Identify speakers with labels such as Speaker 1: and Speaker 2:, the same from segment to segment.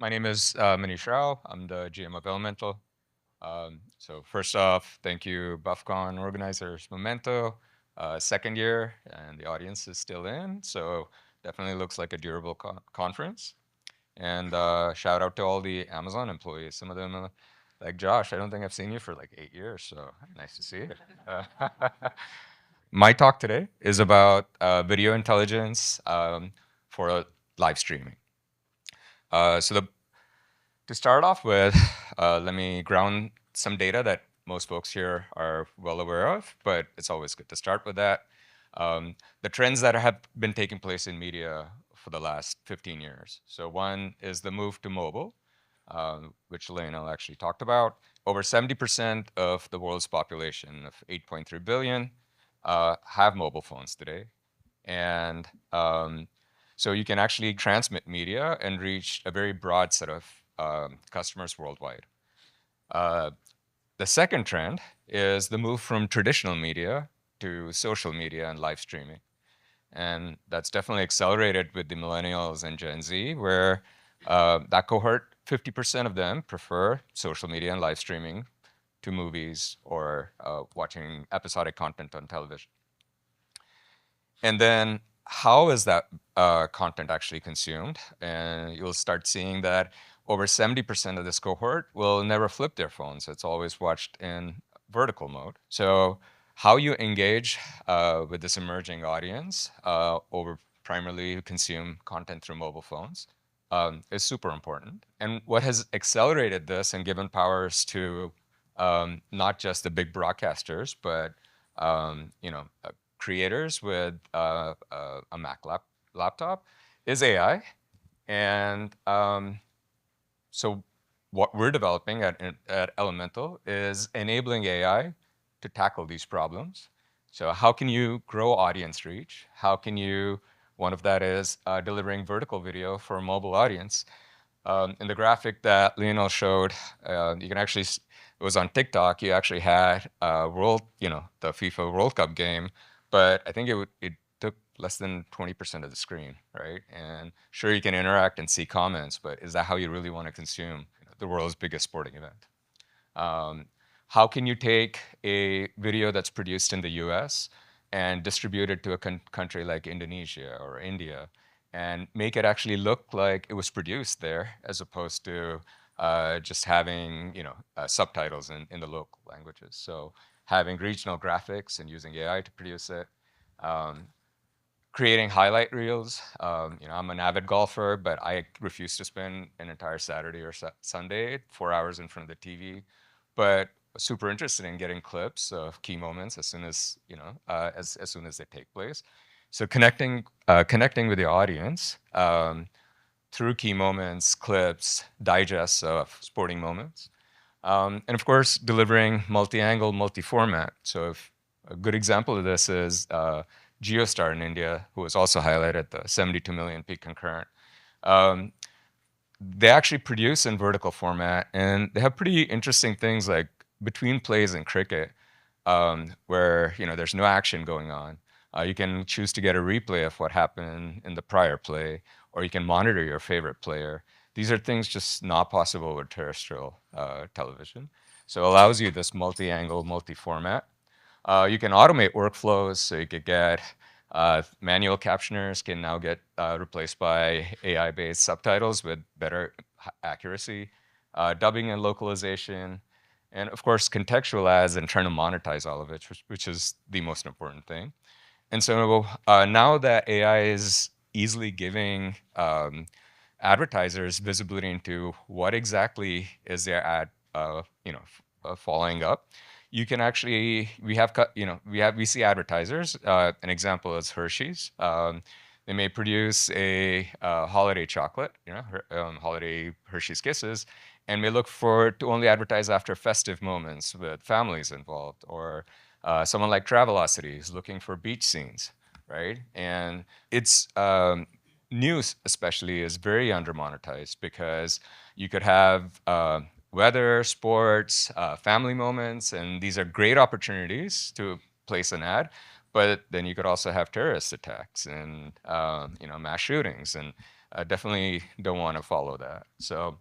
Speaker 1: My name is Manish Rao. I'm the GM of Elemental. So first off, thank you, BuffCon organizers, Memento. Second year, and the audience is still in, so definitely looks like a durable conference. And shout out to all the Amazon employees. Some of them, like Josh, I don't think I've seen you for like 8 years, so nice to see you. Uh, my talk today is about video intelligence for live streaming. So to start off with, let me ground some data that most folks here are well aware of, but it's always good to start with that. The trends that have been taking place in media for the last 15 years. So one is the move to mobile, which Lionel actually talked about. Over 70% of the world's population of 8.3 billion have mobile phones today. And so you can actually transmit media and reach a very broad set of customers worldwide. Uh, the second trend is the move from traditional media to social media and live streaming. And that's definitely accelerated with the millennials and Gen Z, where that cohort, 50% of them prefer social media and live streaming to movies or watching episodic content on television. And then how is that content actually consumed? And you'll start seeing that over 70% of this cohort will never flip their phones. It's always watched in vertical mode. So how you engage with this emerging audience over primarily who consume content through mobile phones is super important. And what has accelerated this and given powers to not just the big broadcasters, but creators with a Mac laptop is AI. And so what we're developing at Elemental is enabling AI to tackle these problems. So how can you grow audience reach? How can you, one of that is delivering vertical video for a mobile audience. In the graphic that Lionel showed, you can actually, it was on TikTok, you actually had the FIFA World Cup game, but I think it took less than 20% of the screen, right? And sure, you can interact and see comments, but is that how you really want to consume the world's biggest sporting event? Um, how can you take a video that's produced in the US and distribute it to a country like Indonesia or India and make it actually look like it was produced there as opposed to just having subtitles in the local languages? So having regional graphics and using AI to produce it. Um, Creating highlight reels. I'm an avid golfer, but I refuse to spend an entire Saturday or Sunday 4 hours in front of the TV. But super interested in getting clips of key moments as soon as as soon as they take place. So connecting with the audience through key moments, clips, digests of sporting moments, and of course delivering multi-angle, multi-format. So if a good example of this is Geostar in India, who was also highlighted, the 72 million peak concurrent. Um, they actually produce in vertical format, and they have pretty interesting things like between plays in cricket, where there's no action going on. You can choose to get a replay of what happened in the prior play, or you can monitor your favorite player. These are things just not possible with terrestrial television. So it allows you this multi-angle, multi-format. You can automate workflows, so you could get manual captioners can now get replaced by AI-based subtitles with better accuracy, dubbing and localization, and of course contextual ads and trying to monetize all of it, which is the most important thing. And so now that AI is easily giving advertisers visibility into what exactly is their ad, following up, you can actually we see advertisers. An example is Hershey's. They may produce a holiday chocolate, holiday Hershey's Kisses, and may look for to only advertise after festive moments with families involved, or someone like Travelocity is looking for beach scenes, right? And it's news especially is very undermonetized because you could have weather, sports, family moments, and these are great opportunities to place an ad. But then you could also have terrorist attacks and mass shootings, and definitely don't want to follow that. So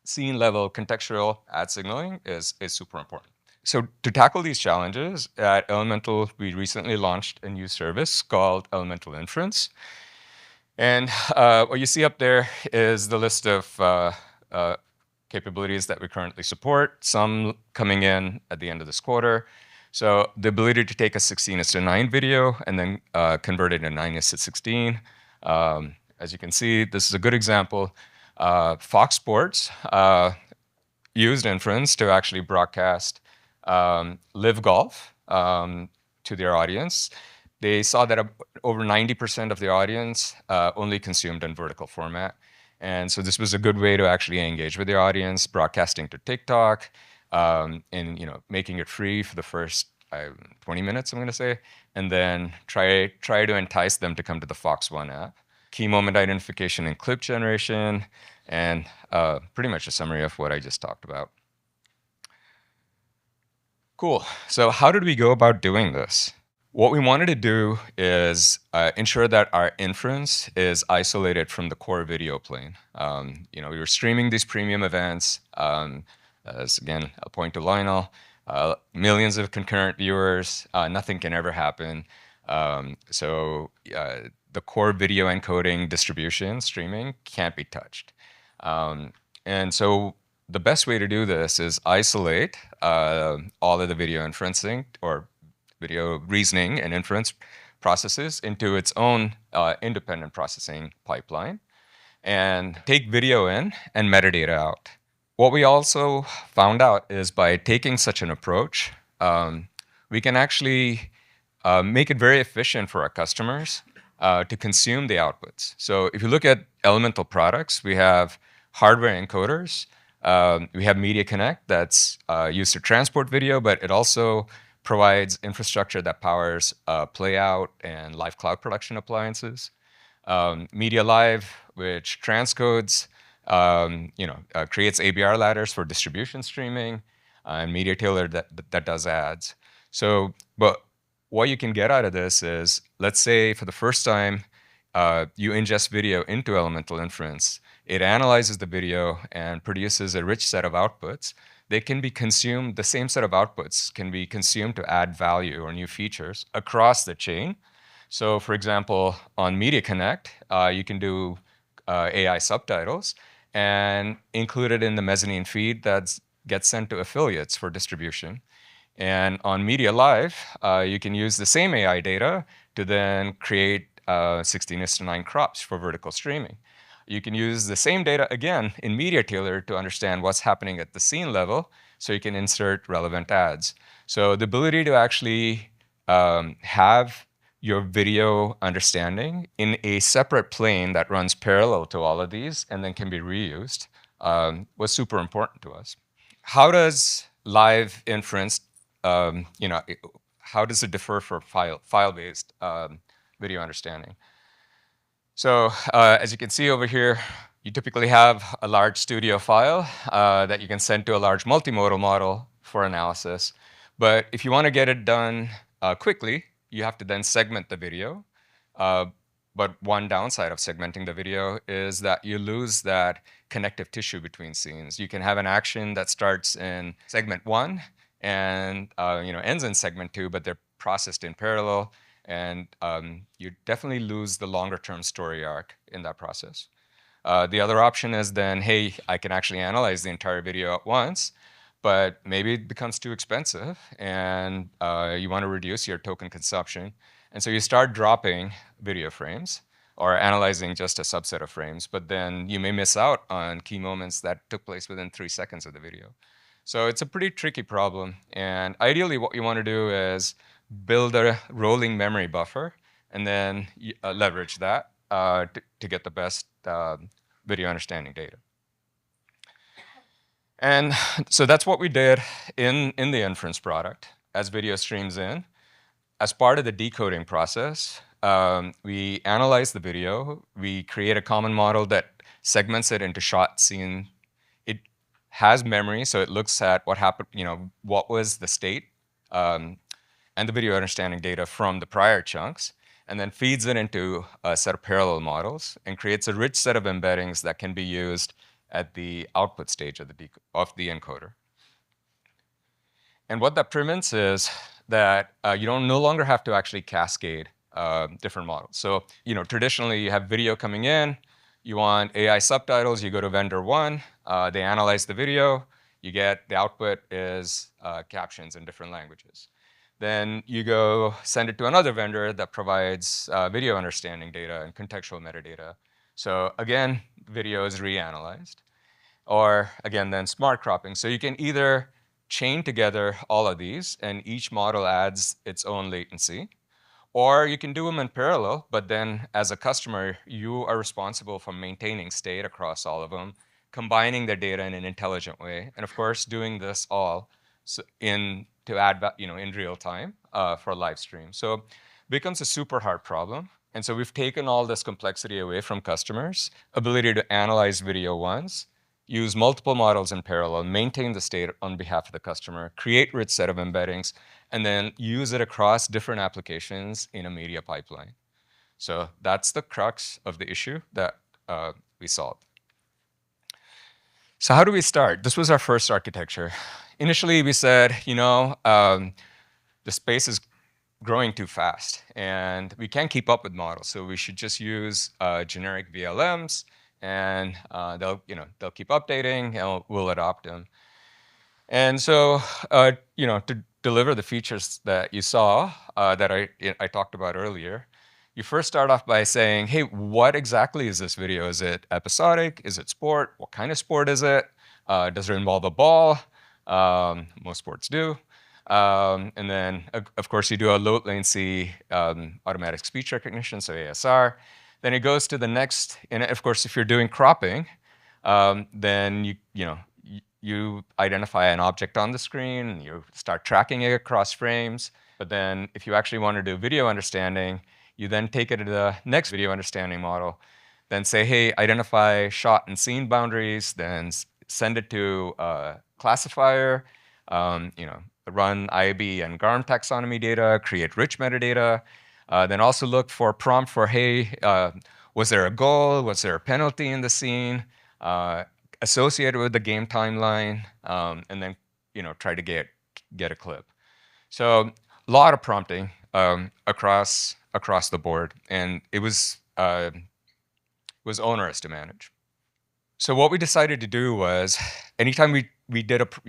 Speaker 1: scene level contextual ad signaling is super important. So to tackle these challenges, at Elemental, we recently launched a new service called Elemental Inference. And what you see up there is the list of capabilities that we currently support, some coming in at the end of this quarter. So the ability to take a 16:9 video and then convert it to 9:16. As you can see, this is a good example. Fox Sports used inference to actually broadcast live golf to their audience. They saw that over 90% of the audience only consumed in vertical format. And so this was a good way to actually engage with the audience, broadcasting to TikTok, and making it free for the first 20 minutes, I'm going to say, and then try to entice them to come to the Fox One app. Key moment identification and clip generation, and pretty much a summary of what I just talked about. Cool. So how did we go about doing this? What we wanted to do is ensure that our inference is isolated from the core video plane. We were streaming these premium events. As again, I'll point to Lionel. Millions of concurrent viewers. Nothing can ever happen. So the core video encoding, distribution, streaming can't be touched. And so the best way to do this is isolate all of the video inferencing or video reasoning and inference processes into its own independent processing pipeline and take video in and metadata out. What we also found out is by taking such an approach, we can actually make it very efficient for our customers to consume the outputs. So if you look at Elemental products, we have hardware encoders. We have Media Connect that's used to transport video, but it also provides infrastructure that powers playout and live cloud production appliances. Media Live, which transcodes, creates ABR ladders for distribution streaming, and Media Tailor that does ads. So, but what you can get out of this is, let's say for the first time, you ingest video into Elemental Inference. It analyzes the video and produces a rich set of outputs. They can be consumed, the same set of outputs can be consumed to add value or new features across the chain. So for example, on Media Connect, you can do AI subtitles and include it in the mezzanine feed that gets sent to affiliates for distribution. And on Media Live, you can use the same AI data to then create 16:9 crops for vertical streaming. You can use the same data again in Media Tailor to understand what's happening at the scene level, so you can insert relevant ads. So the ability to actually have your video understanding in a separate plane that runs parallel to all of these and then can be reused was super important to us. How does live inference, how does it differ from file-based video understanding? So as you can see over here, you typically have a large studio file that you can send to a large multimodal model for analysis. But if you want to get it done quickly, you have to then segment the video. But one downside of segmenting the video is that you lose that connective tissue between scenes. You can have an action that starts in segment 1 and ends in segment 2, but they're processed in parallel. And you definitely lose the longer-term story arc in that process. The other option is then, hey, I can actually analyze the entire video at once, but maybe it becomes too expensive, and you want to reduce your token consumption. And so you start dropping video frames or analyzing just a subset of frames, but then you may miss out on key moments that took place within 3 seconds of the video. So it's a pretty tricky problem. And ideally, what you want to do is build a rolling memory buffer and then leverage that to get the best video understanding data. And so that's what we did in the inference product as video streams in. As part of the decoding process, we analyze the video. We create a common model that segments it into shot, scene. It has memory, so it looks at what happened, what was the state. and the video understanding data from the prior chunks, and then feeds it into a set of parallel models and creates a rich set of embeddings that can be used at the output stage of the encoder. And what that prevents is that you don't no longer have to actually cascade different models. So, traditionally you have video coming in, you want AI subtitles, you go to vendor one, they analyze the video, you get the output is captions in different languages. Then you go send it to another vendor that provides video understanding data and contextual metadata. So again, video is reanalyzed. Or again, then smart cropping. So you can either chain together all of these and each model adds its own latency, or you can do them in parallel, but then as a customer, you are responsible for maintaining state across all of them, combining their data in an intelligent way, and of course, doing this all in real time for live stream. So it becomes a super hard problem. And so we've taken all this complexity away from customers, ability to analyze video once, use multiple models in parallel, maintain the state on behalf of the customer, create rich set of embeddings, and then use it across different applications in a media pipeline. So that's the crux of the issue that we solved. So how do we start? This was our first architecture. Initially, we said, the space is growing too fast, and we can't keep up with models. So we should just use generic VLMs, and they'll keep updating, and we'll adopt them. And so, to deliver the features that you saw that I talked about earlier, you first start off by saying, hey, what exactly is this video? Is it episodic? Is it sport? What kind of sport is it? Does it involve a ball? Most sports do. And then, of course, you do a low latency automatic speech recognition, so ASR. Then it goes to the next, and of course, if you're doing cropping, then you identify an object on the screen, and you start tracking it across frames. But then if you actually want to do video understanding, you then take it to the next video understanding model, then say, hey, identify shot and scene boundaries, then send it to a classifier, run IAB and GARM taxonomy data, create rich metadata, then also look for prompt for, hey, was there a goal? Was there a penalty in the scene? Associated with the game timeline, and then try to get a clip. So a lot of prompting across the board, and it was onerous to manage. So what we decided to do was, anytime we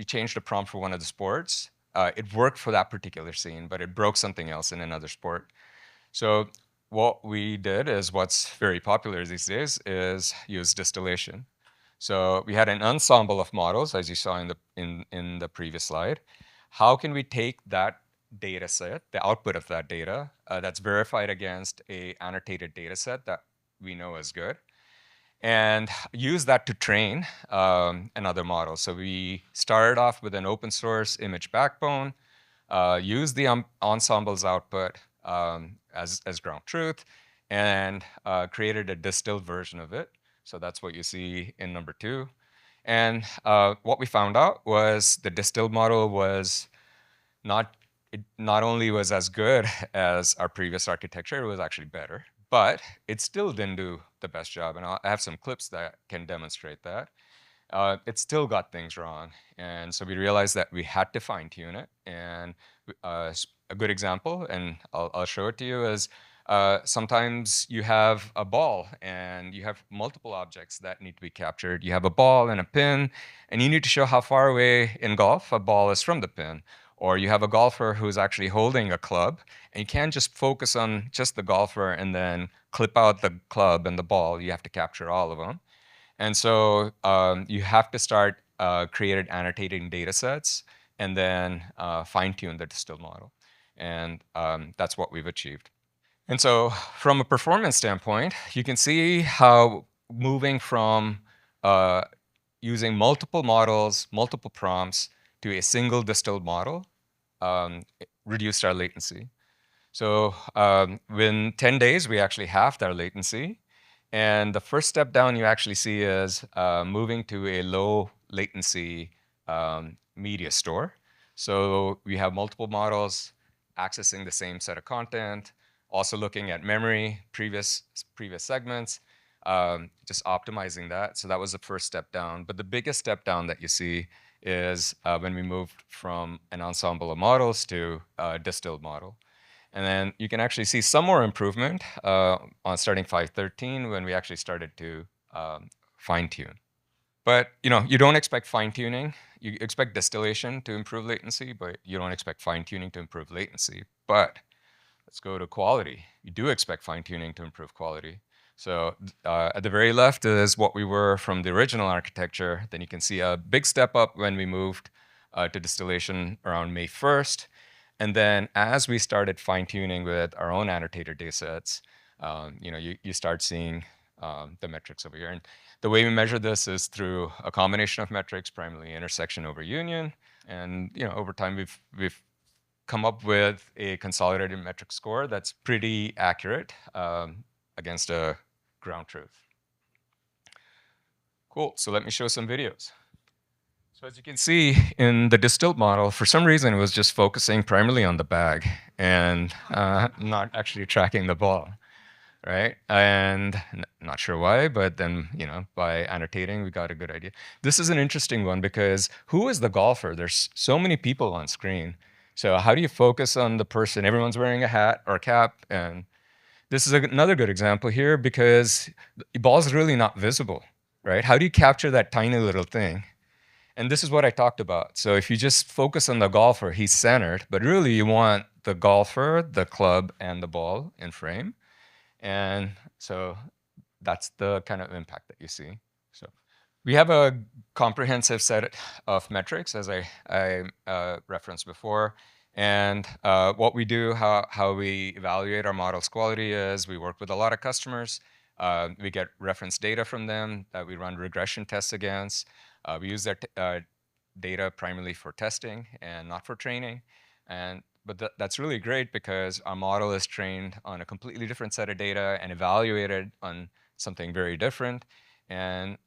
Speaker 1: changed a prompt for one of the sports, it worked for that particular scene, but it broke something else in another sport. So what we did is, what's very popular these days is use distillation. So we had an ensemble of models, as you saw in the previous slide. How can we take that data set, the output of that data, that's verified against a annotated data set that we know is good, and use that to train another model? So we started off with an open source image backbone, used the ensemble's output as ground truth, and created a distilled version of it. So that's what you see in number 2. And what we found out was the distilled model was not only was as good as our previous architecture, it was actually better, but it still didn't do the best job. And I have some clips that can demonstrate that. It still got things wrong. And so we realized that we had to fine tune it. And a good example, and I'll show it to you, is sometimes you have a ball and you have multiple objects that need to be captured. You have a ball and a pin, and you need to show how far away in golf a ball is from the pin. Or you have a golfer who's actually holding a club, and you can't just focus on just the golfer and then clip out the club and the ball. You have to capture all of them. And so you have to start creating annotating data sets and then fine-tune the distilled model. And that's what we've achieved. And so from a performance standpoint, you can see how moving from using multiple models, multiple prompts, to a single distilled model reduced our latency. So within 10 days, we actually halved our latency. And the first step down you actually see is moving to a low latency media store. So we have multiple models accessing the same set of content, also looking at memory, previous segments, just optimizing that. So that was the first step down. But the biggest step down that you see is when we moved from an ensemble of models to a distilled model. And then you can actually see some more improvement on starting 5.13 when we actually started to fine tune. But you don't expect fine tuning. You expect distillation to improve latency, but you don't expect fine tuning to improve latency. But let's go to quality. You do expect fine tuning to improve quality. So at the very left is what we were from the original architecture. Then you can see a big step up when we moved to distillation around May 1st. And then as we started fine tuning with our own annotator datasets, you start seeing the metrics over here. And the way we measure this is through a combination of metrics, primarily intersection over union. And over time, we've come up with a consolidated metric score that's pretty accurate against a ground truth. Cool. So let me show some videos. So as you can see in the distilled model, for some reason, it was just focusing primarily on the bag and not actually tracking the ball, right? And not sure why, but then, by annotating, we got a good idea. This is an interesting one because who is the golfer? There's so many people on screen. So how do you focus on the person? Everyone's wearing a hat or a cap. And this is another good example here because the ball's really not visible, right? How do you capture that tiny little thing? And this is what I talked about. So if you just focus on the golfer, he's centered, but really you want the golfer, the club, and the ball in frame. And so that's the kind of impact that you see. So we have a comprehensive set of metrics, as I referenced before. And what we do, how we evaluate our model's quality is we work with a lot of customers. We get reference data from them that we run regression tests against. We use their data primarily for testing and not for training. But that's really great because our model is trained on a completely different set of data and evaluated on something very different. And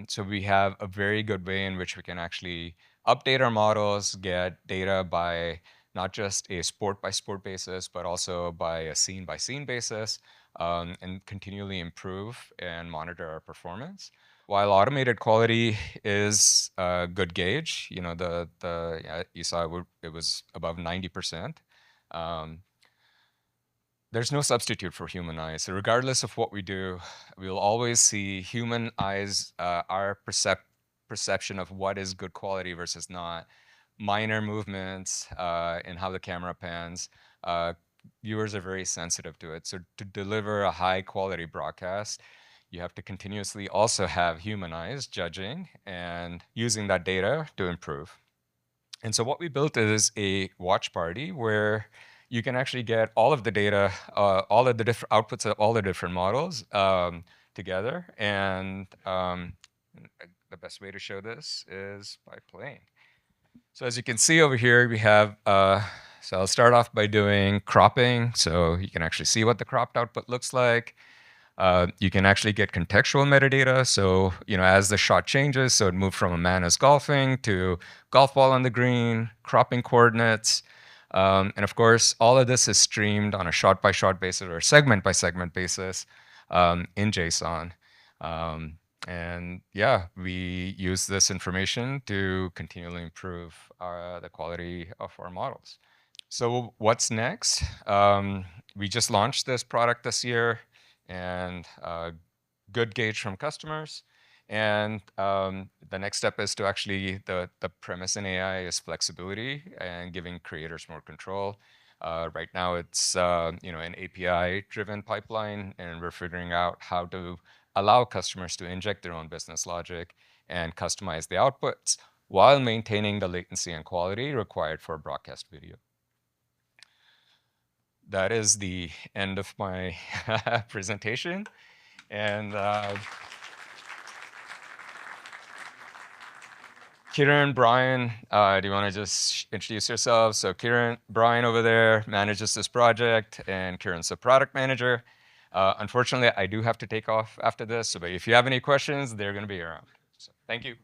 Speaker 1: so we have a very good way in which we can actually update our models, get data by not just a sport-by-sport basis, but also by a scene-by-scene basis, and continually improve and monitor our performance. While automated quality is a good gauge, you saw it was above 90%. There's no substitute for human eyes. So regardless of what we do, we'll always see human eyes, our perception of what is good quality versus not, minor movements in how the camera pans. Viewers are very sensitive to it. So to deliver a high quality broadcast, you have to continuously also have human eyes judging and using that data to improve. And so what we built is a watch party where you can actually get all of the data, all of the different outputs of all the different models together. And the best way to show this is by playing. So as you can see over here, we have, so I'll start off by doing cropping. So you can actually see what the cropped output looks like. You can actually get contextual metadata. So, as the shot changes, so it moved from a man is golfing to golf ball on the green, cropping coordinates. And of course, all of this is streamed on a shot-by-shot basis or segment-by-segment basis in JSON. And yeah, we use this information to continually improve the quality of our models. So what's next? We just launched this product this year, and good gauge from customers. And the next step is to actually, the premise in AI is flexibility and giving creators more control. Right now it's an API-driven pipeline, and we're figuring out how to allow customers to inject their own business logic and customize the outputs while maintaining the latency and quality required for broadcast video. That is the end of my presentation. And Kiran, Brian, do you want to just introduce yourselves? So Kiran, Brian over there manages this project, and Kiran's the product manager. Unfortunately, I do have to take off after this, but if you have any questions, they're going to be around. So thank you.